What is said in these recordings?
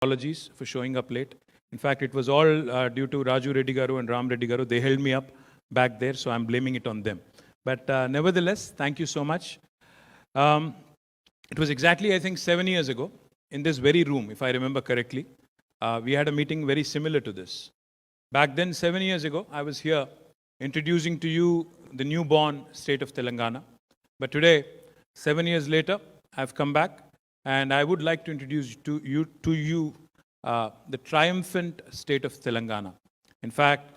Apologies for showing up late. In fact, it was all due to Raju Reddy Garu and Ram Reddy Garu. They held me up back there, so I'm blaming it on them. But nevertheless, thank you so much. It was exactly, I think, 7 years ago, in this very room, if I remember correctly, we had a meeting very similar to this. Back then, 7 years ago, I was here introducing to you the newborn state of Telangana. But today, 7 years later, I've come back, and I would like to introduce to you the triumphant state of Telangana. In fact,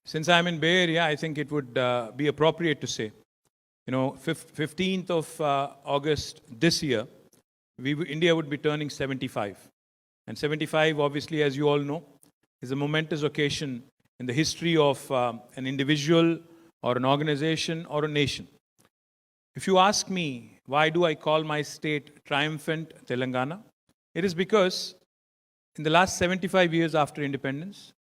since I'm in Bay Area, I think it would be appropriate to say, 15th of August this year, India would be turning 75. And 75, obviously, as you all know, is a momentous occasion in the history of an individual or an organization or a nation. If you ask me, why do I call my state triumphant Telangana? It is because in the last 75 years after independence,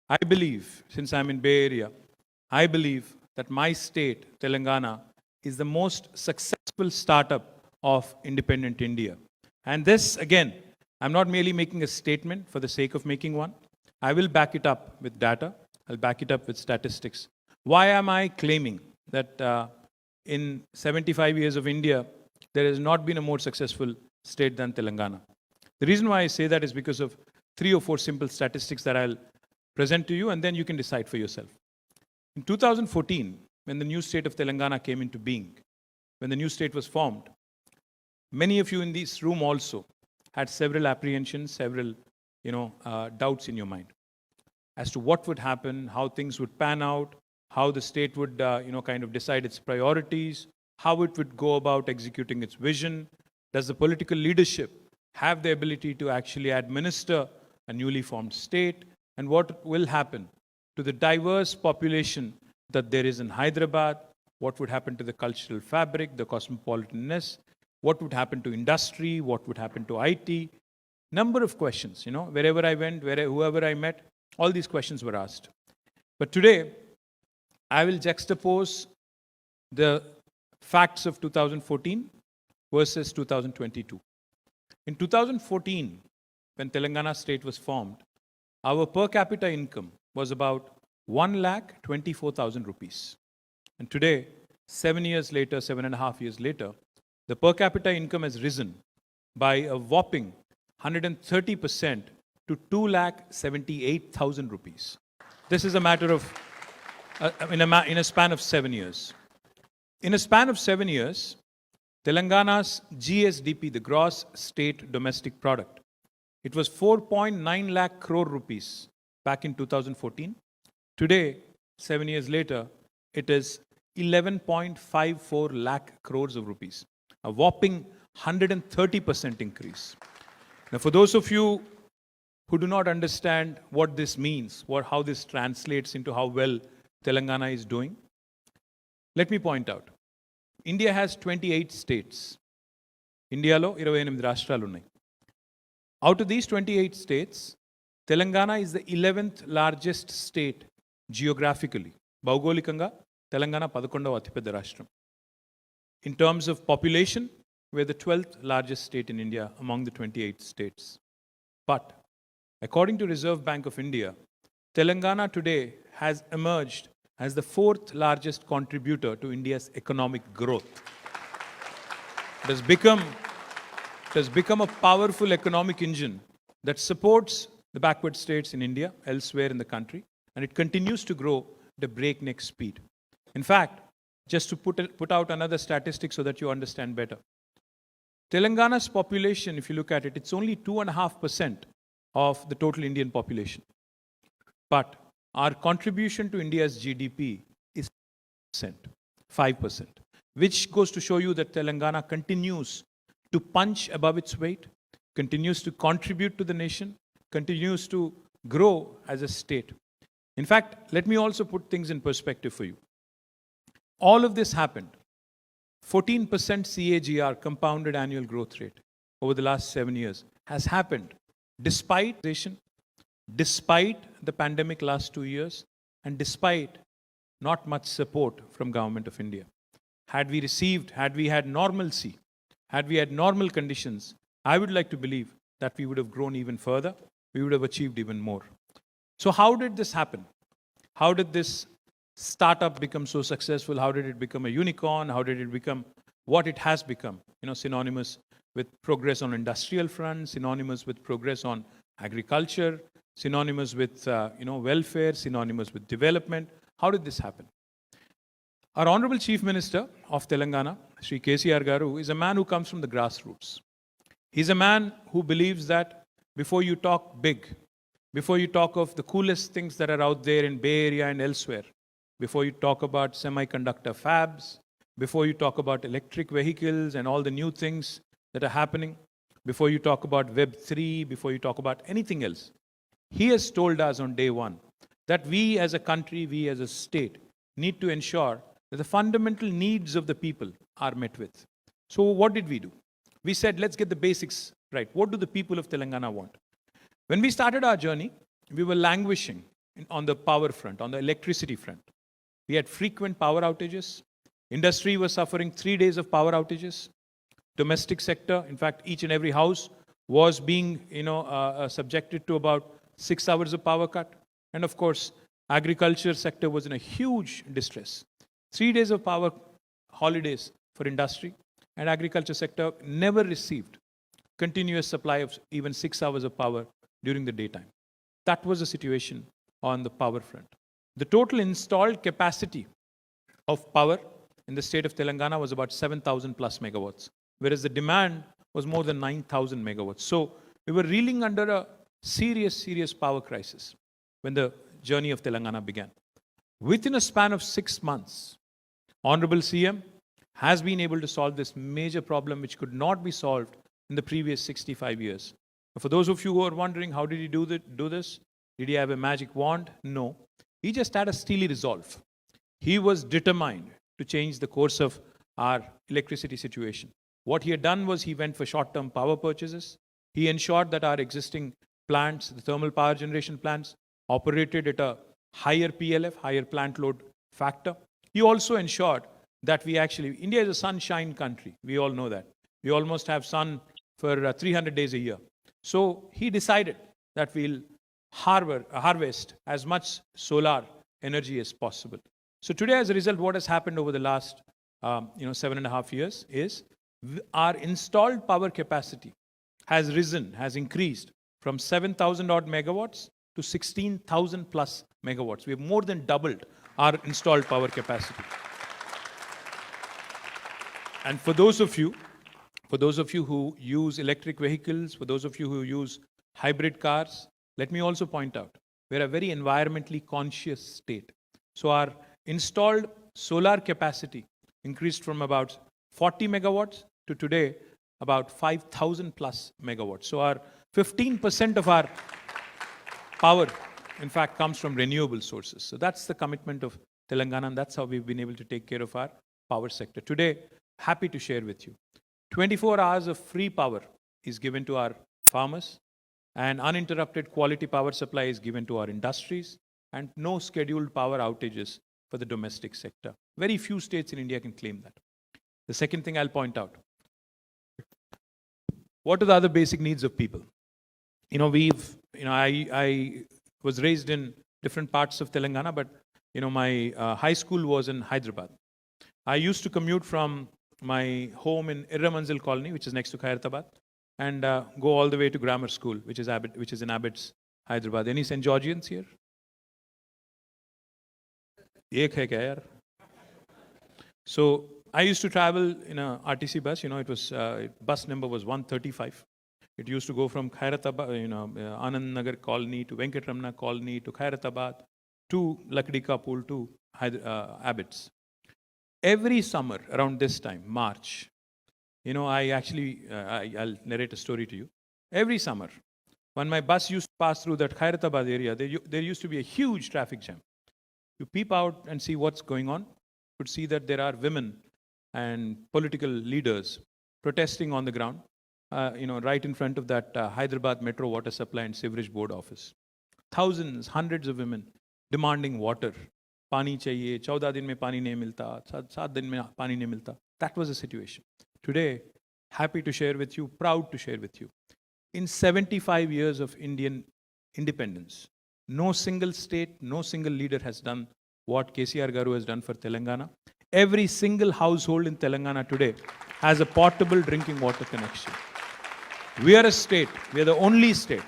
I believe, since I'm in Bay Area, I believe that my state, Telangana, is the most successful startup of independent India. And this, again, I'm not merely making a statement for the sake of making one. I will back it up with data. I'll back it up with statistics. Why am I claiming that in 75 years of India, there has not been a more successful state than Telangana? The reason why I say that is because of 3 or 4 simple statistics that I'll present to you, and then you can decide for yourself. In 2014, when the new state of Telangana came into being, when the new state was formed, many of you in this room also had several apprehensions, several doubts in your mind as to what would happen, how things would pan out, how the state would kind of decide its priorities, how it would go about executing its vision. Does the political leadership have the ability to actually administer a newly formed state? And what will happen to the diverse population that there is in Hyderabad? What would happen to the cultural fabric, the cosmopolitanness? What would happen to industry? What would happen to IT? Number of questions, wherever I went, whoever I met, all these questions were asked. But today, I will juxtapose the facts of 2014 versus 2022. In 2014, when Telangana state was formed, our per capita income was about 1,24,000 rupees. And today, 7 years later, 7.5 years later, the per capita income has risen by a whopping 130% to 2,78,000 rupees. This is a matter of, in a span of 7 years. In a span of 7 years, Telangana's GSDP, the gross state domestic product, it was 4.9 lakh crore rupees back in 2014. Today, 7 years later, it is 11.54 lakh crores of rupees, a whopping 130% increase. Now, for those of you who do not understand what this means, how this translates into how well Telangana is doing, let me point out. India has 28 states. Indialo 28 రాష్ట్రాలు ఉన్నాయి. Out of these 28 states, Telangana is the 11th largest state geographically. భౌగోళికంగా తెలంగాణ 11వ అతిపెద్ద రాష్ట్రం. In terms of population, we're the 12th largest state in India among the 28 states. But according to Reserve Bank of India, Telangana today has emerged as the 4th largest contributor to India's economic growth. It has become a powerful economic engine that supports the backward states in India, elsewhere in the country, and it continues to grow at a breakneck speed. In fact, just to put out another statistic so that you understand better, Telangana's population, if you look at it, it's only 2.5% of the total Indian population. But our contribution to India's GDP is 5%, which goes to show you that Telangana continues to punch above its weight, continues to contribute to the nation, continues to grow as a state. In fact, let me also put things in perspective for you. All of this happened. 14% CAGR, compounded annual growth rate, over the last 7 years has happened despite the pandemic last 2 years and despite not much support from Government of India. had we had normalcy, had we had normal conditions, I would like to believe that we would have grown even further, we would have achieved even more. So how did this happen? How did this startup become so successful? How did it become a unicorn? How did it become what it has become? Synonymous with progress on industrial front, synonymous with progress on agriculture, synonymous with welfare, synonymous with development. How did this happen? Our Honorable Chief Minister of Telangana, Sri KTR Garu, is a man who comes from the grassroots. He's a man who believes that before you talk big, before you talk of the coolest things that are out there in Bay Area and elsewhere, before you talk about semiconductor fabs, before you talk about electric vehicles and all the new things that are happening, before you talk about Web3, before you talk about anything else, he has told us on day one that we as a country, we as a state, need to ensure that the fundamental needs of the people are met with. So what did we do? We said, let's get the basics right. What do the people of Telangana want? When we started our journey, we were languishing on the power front, on the electricity front. We had frequent power outages. Industry was suffering 3 days of power outages. Domestic sector, in fact, each and every house was being subjected to about 6 hours of power cut. And of course, agriculture sector was in a huge distress. 3 days of power holidays for industry, and agriculture sector never received continuous supply of even 6 hours of power during the daytime. That was the situation on the power front. The total installed capacity of power in the state of Telangana was about 7,000 plus megawatts, whereas the demand was more than 9,000 megawatts. So we were reeling under a serious power crisis when the journey of Telangana began. Within a span of 6 months, Honorable CM has been able to solve this major problem which could not be solved in the previous 65 years. For those of you who are wondering, how did he do this? Did he have a magic wand? No. He just had a steely resolve. He was determined to change the course of our electricity situation. What he had done was he went for short-term power purchases. He ensured that our existing plants, the thermal power generation plants, operated at a higher PLF, higher plant load factor. He also ensured that India is a sunshine country. We all know that. We almost have sun for 300 days a year. So he decided that we'll harvest as much solar energy as possible. So today, as a result, what has happened over the last 7.5 years is our installed power capacity has increased from 7,000 odd megawatts to 16,000 plus megawatts. We have more than doubled our installed power capacity. And for those of you who use electric vehicles, for those of you who use hybrid cars, let me also point out, we're a very environmentally conscious state. So our installed solar capacity increased from about 40 megawatts to today about 5,000 plus megawatts. So our 15% of our power, in fact, comes from renewable sources. So that's the commitment of Telangana, and that's how we've been able to take care of our power sector. Today, happy to share with you, 24 hours of free power is given to our farmers, and uninterrupted quality power supply is given to our industries, and no scheduled power outages for the domestic sector. Very few states in India can claim that. The second thing I'll point out, what are the other basic needs of people? I was raised in different parts of Telangana, but my high school was in Hyderabad. I used to commute from my home in Irramanzil colony, which is next to Khairatabad, and go all the way to grammar school, which is in Abbots, Hyderabad. Any St. Georgians here? Ek hai kya yaar? So I used to travel in a RTC bus. It was bus number was 135. It used to go from Khairatabad, Anand Nagar colony to Venkatramana colony to Khairatabad to Lakdi Ka Pool to Abbots. Every summer around this time, March, I'll narrate a story to you. Every summer, when my bus used to pass through that Khairatabad area, there used to be a huge traffic jam. You peep out and see what's going on. You could see that there are women and political leaders protesting on the ground, right in front of that Hyderabad Metro Water Supply and Sewerage Board office. Thousands, hundreds of women demanding water, पानी चाहिए, 14 दिन में पानी नहीं मिलता, 7 दिन में पानी नहीं मिलता. That was the situation. Today, happy to share with you, proud to share with you. In 75 years of Indian independence, no single state, no single leader has done what KCR Garu has done for Telangana. Every single household in Telangana today has a portable drinking water connection. We are a state, we are the only state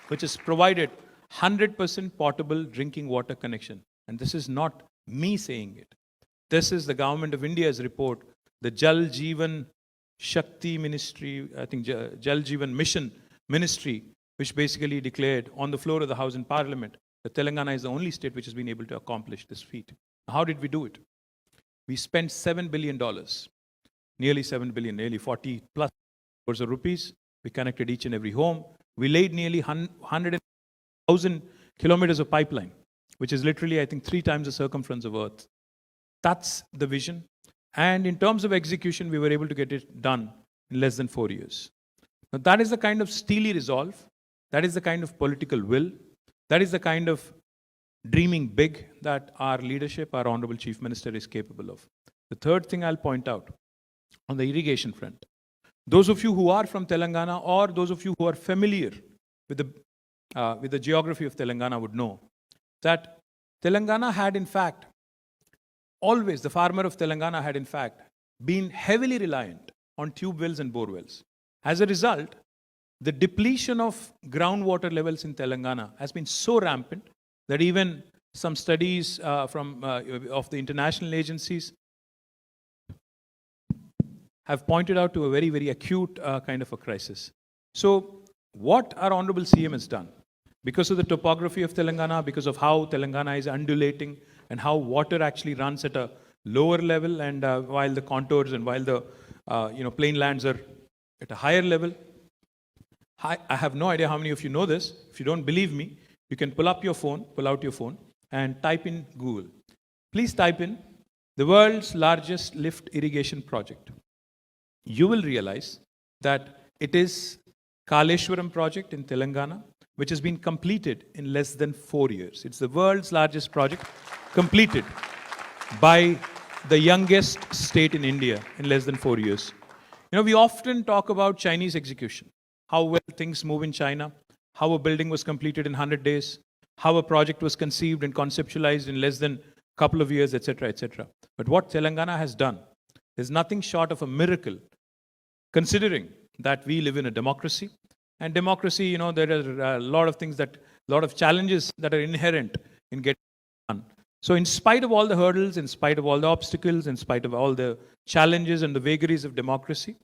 which has provided 100% portable drinking water connection. And this is not me saying it. This is the Government of India's report, the Jal Jeevan Shakti Ministry, I think Jal Jeevan Mission Ministry, which basically declared on the floor of the House in Parliament that Telangana is the only state which has been able to accomplish this feat. How did we do it? We spent $7 billion, nearly 7 billion, nearly 40 plus crores of rupees. We connected each and every home. We laid nearly 100,000 kilometers of pipeline, which is literally, I think, 3 times the circumference of Earth. That's the vision. And in terms of execution, we were able to get it done in less than 4 years. Now, that is the kind of steely resolve. That is the kind of political will. That is the kind of dreaming big that our leadership, our Honorable Chief Minister is capable of. The third thing I'll point out on the irrigation front. Those of you who are from Telangana or those of you who are familiar with the geography of Telangana would know that Telangana had in fact, always the farmer of Telangana had in fact been heavily reliant on tube wells and bore wells. As a result, the depletion of groundwater levels in Telangana has been so rampant that even some studies of the international agencies have pointed out to a very, very acute kind of a crisis. So what our Honorable CM has done, because of the topography of Telangana, because of how Telangana is undulating and how water actually runs at a lower level and while the contours and while the plain lands are at a higher level. I have no idea how many of you know this. If you don't believe me, you can pull out your phone and type in Google. Please type in the world's largest lift irrigation project. You will realize that it is Kaleshwaram project in Telangana, which has been completed in less than 4 years. It's the world's largest project completed by the youngest state in India in less than 4 years. You know, we often talk about Chinese execution, how well things move in China, how a building was completed in 100 days, how a project was conceived and conceptualized in less than a couple of years, etc., etc. But what Telangana has done is nothing short of a miracle, considering that we live in a democracy. And democracy, there are a lot of things a lot of challenges that are inherent in getting done. So in spite of all the hurdles, in spite of all the obstacles, in spite of all the challenges and the vagaries of democracy,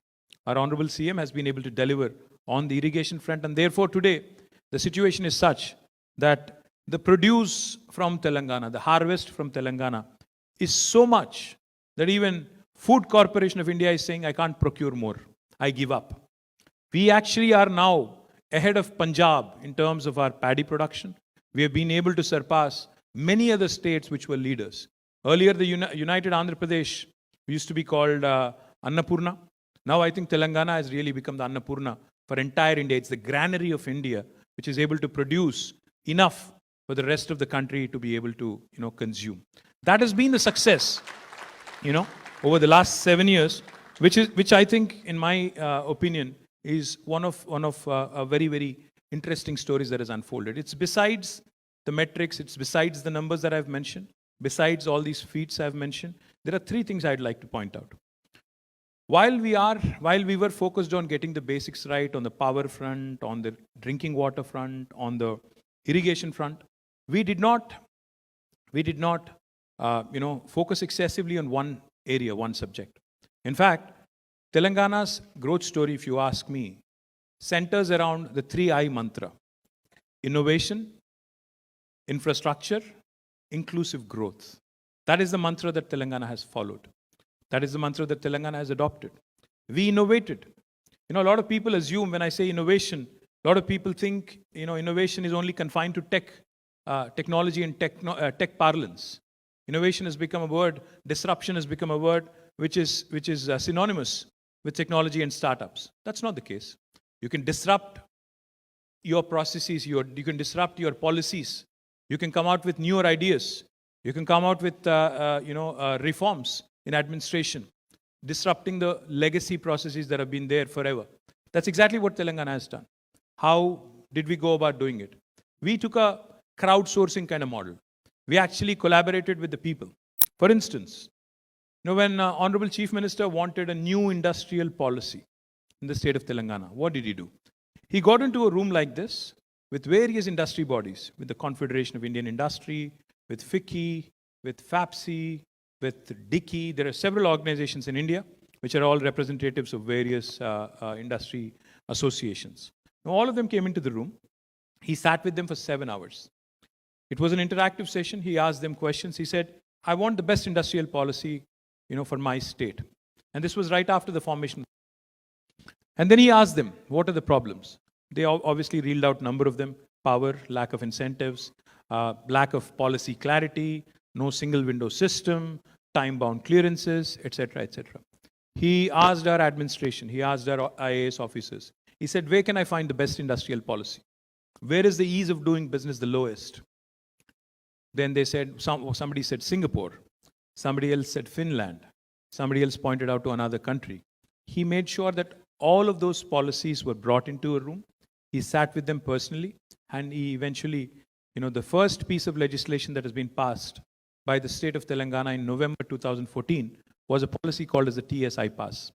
our Honorable CM has been able to deliver on the irrigation front. And therefore today, the situation is such that the produce from Telangana, the harvest from Telangana is so much that even Food Corporation of India is saying, I can't procure more. I give up. We actually are now ahead of Punjab in terms of our paddy production. We have been able to surpass many other states which were leaders. Earlier, the United Andhra Pradesh used to be called Annapurna. Now I think Telangana has really become the Annapurna for entire India. It's the granary of India, which is able to produce enough for the rest of the country to be able to, consume. That has been the success, over the last 7 years, which I think, in my opinion, is one of a very, very interesting stories that has unfolded. It's besides the metrics, it's besides the numbers that I've mentioned, besides all these feats I've mentioned, there are 3 things I'd like to point out. While we were focused on getting the basics right on the power front, on the drinking water front, on the irrigation front, we did not focus excessively on one area, one subject. In fact, Telangana's growth story, if you ask me, centers around the 3I mantra: innovation, infrastructure, inclusive growth. That is the mantra that Telangana has followed. That is the mantra that Telangana has adopted. We innovated. A lot of people assume when I say innovation, a lot of people think, innovation is only confined to technology and tech parlance. Innovation has become a word, disruption has become a word which is synonymous with technology and startups. That's not the case. You can disrupt your processes, you can disrupt your policies. You can come out with newer ideas. You can come out with, reforms in administration, disrupting the legacy processes that have been there forever. That's exactly what Telangana has done. How did we go about doing it? We took a crowdsourcing kind of model. We actually collaborated with the people. For instance, when Honorable Chief Minister wanted a new industrial policy in the state of Telangana, what did he do? He got into a room like this with various industry bodies, with the Confederation of Indian Industry, with FICCI, with FAPSI, with DICCI. There are several organizations in India which are all representatives of various industry associations. Now, all of them came into the room. He sat with them for 7 hours. It was an interactive session. He asked them questions. He said, I want the best industrial policy, for my state. And this was right after the formation. And then he asked them, what are the problems? They obviously reeled out a number of them: power, lack of incentives, lack of policy clarity, no single window system, time-bound clearances, etc., etc. He asked our administration, he asked our IAS officers, he said, where can I find the best industrial policy? Where is the ease of doing business the lowest? Then they said, somebody said Singapore, somebody else said Finland, somebody else pointed out to another country. He made sure that all of those policies were brought into a room. He sat with them personally, and he eventually, the first piece of legislation that has been passed by the state of Telangana in November 2014 was a policy called as the TSI Pass.